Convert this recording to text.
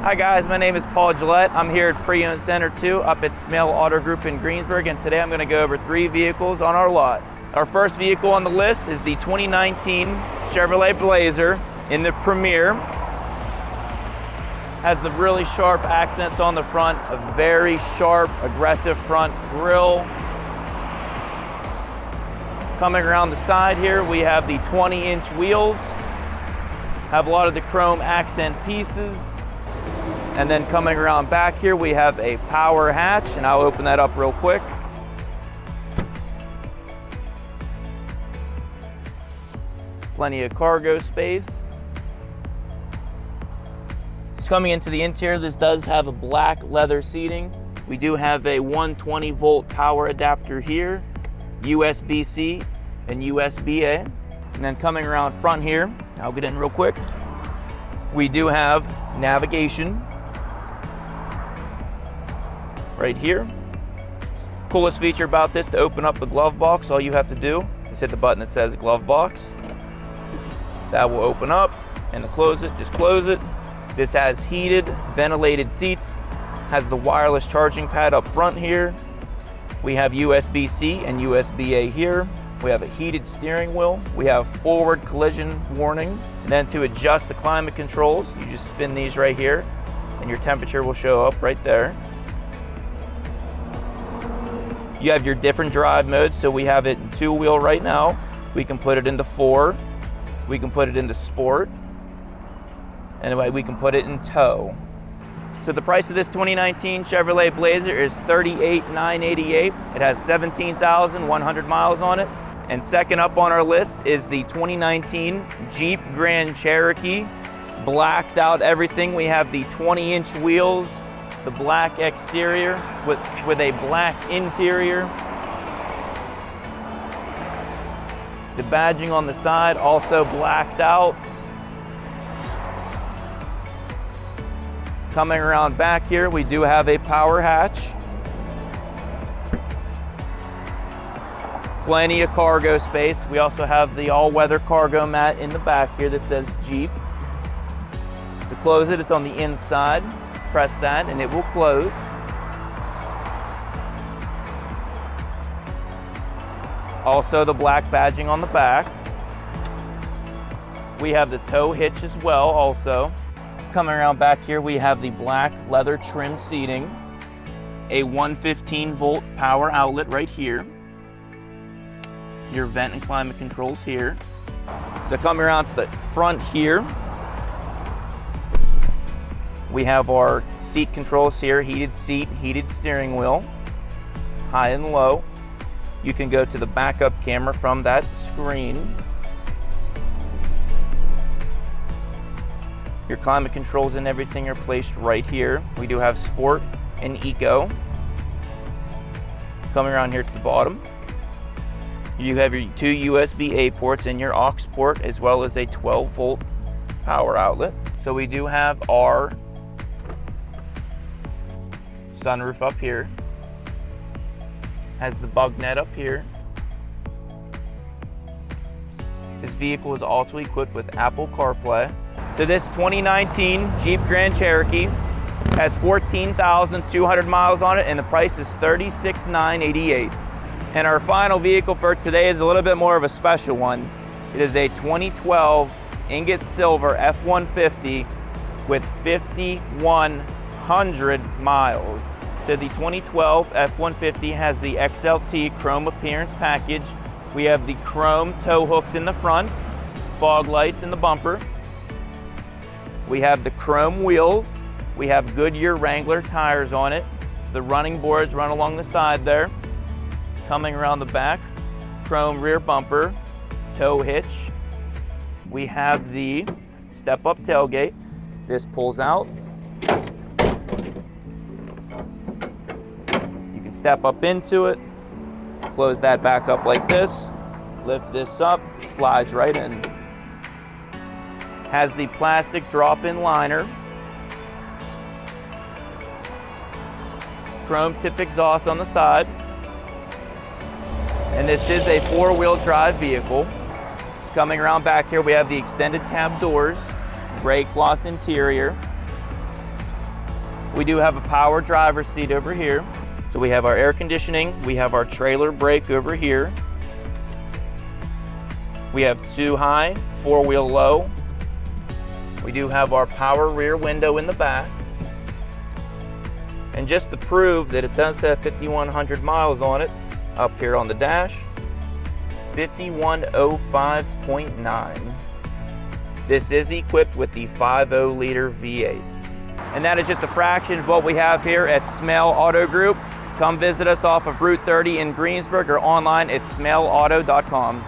Hi guys, my name is Paul Gillette. I'm here at Pre-Owned Center 2 up at Smail Auto Group in Greensburg, and today I'm going to go over 3 vehicles on our lot. Our first vehicle on the list is the 2019 Chevrolet Blazer in the Premier. Has the really sharp accents on the front, a very sharp, aggressive front grille. Coming around the side here, we have the 20-inch wheels. Have a lot of the chrome accent pieces. And then coming around back here, we have a power hatch, and I'll open that up real quick. Plenty of cargo space. Just coming into the interior, this does have a black leather seating. We do have a 120-volt power adapter here, USB-C and USB-A. And then coming around front here, I'll get in real quick. We do have navigation right here. Coolest feature about this, to open up the glove box, all you have to do is hit the button that says glove box. That will open up, and to close it, just close it. This has heated, ventilated seats, has the wireless charging pad up front here. We have USB-C and USB-A here. We have a heated steering wheel. We have forward collision warning. And then to adjust the climate controls, you just spin these right here, and your temperature will show up right there. You have your different drive modes, so we have it in 2-wheel right now. We can put it into 4. We can put it into sport. Anyway, we can put it in tow. So the price of this 2019 Chevrolet Blazer is $38,988. It has 17,100 miles on it. And second up on our list is the 2019 Jeep Grand Cherokee. Blacked out everything. We have the 20-inch wheels, the black exterior with a black interior. The badging on the side also blacked out. Coming around back here, we do have a power hatch. Plenty of cargo space. We also have the all-weather cargo mat in the back here that says Jeep. To close it, it's on the inside. Press that and it will close. Also the black badging on the back. We have the tow hitch as well also. Coming around back here, we have the black leather trim seating, a 115-volt power outlet right here, your vent and climate controls here. So coming around to the front here, we have our seat controls here, heated seat, heated steering wheel, high and low. You can go to the backup camera from that screen. Your climate controls and everything are placed right here. We do have Sport and Eco. Coming around here to the bottom, you have your 2 USB-A ports and your aux port, as well as a 12-volt power outlet. So we do have our sunroof up here. Has the bug net up here. This vehicle is also equipped with Apple CarPlay. So this 2019 Jeep Grand Cherokee has 14,200 miles on it, and the price is $36,988. And our final vehicle for today is a little bit more of a special one. It is a 2012 ingot silver F-150 with 5,100 miles. So the 2012 F-150 has the XLT chrome appearance package. We have the chrome tow hooks in the front, fog lights in the bumper. We have the chrome wheels. We have Goodyear Wrangler tires on it. The running boards run along the side there. Coming around the back, chrome rear bumper, tow hitch. We have the step-up tailgate. This pulls out. You can step up into it, close that back up like this, lift this up, slides right in. Has the plastic drop-in liner. Chrome tip exhaust on the side. And this is a 4-wheel drive vehicle. It's coming around back here, we have the extended cab doors, gray cloth interior. We do have a power driver's seat over here. So we have our air conditioning, we have our trailer brake over here. We have 2 high, 4-wheel low. We do have our power rear window in the back. And just to prove that it does have 5,100 miles on it, up here on the dash, 5105.9. This is equipped with the 5.0 liter V8. And that is just a fraction of what we have here at Smail Auto Group. Come visit us off of Route 30 in Greensburg or online at smailauto.com.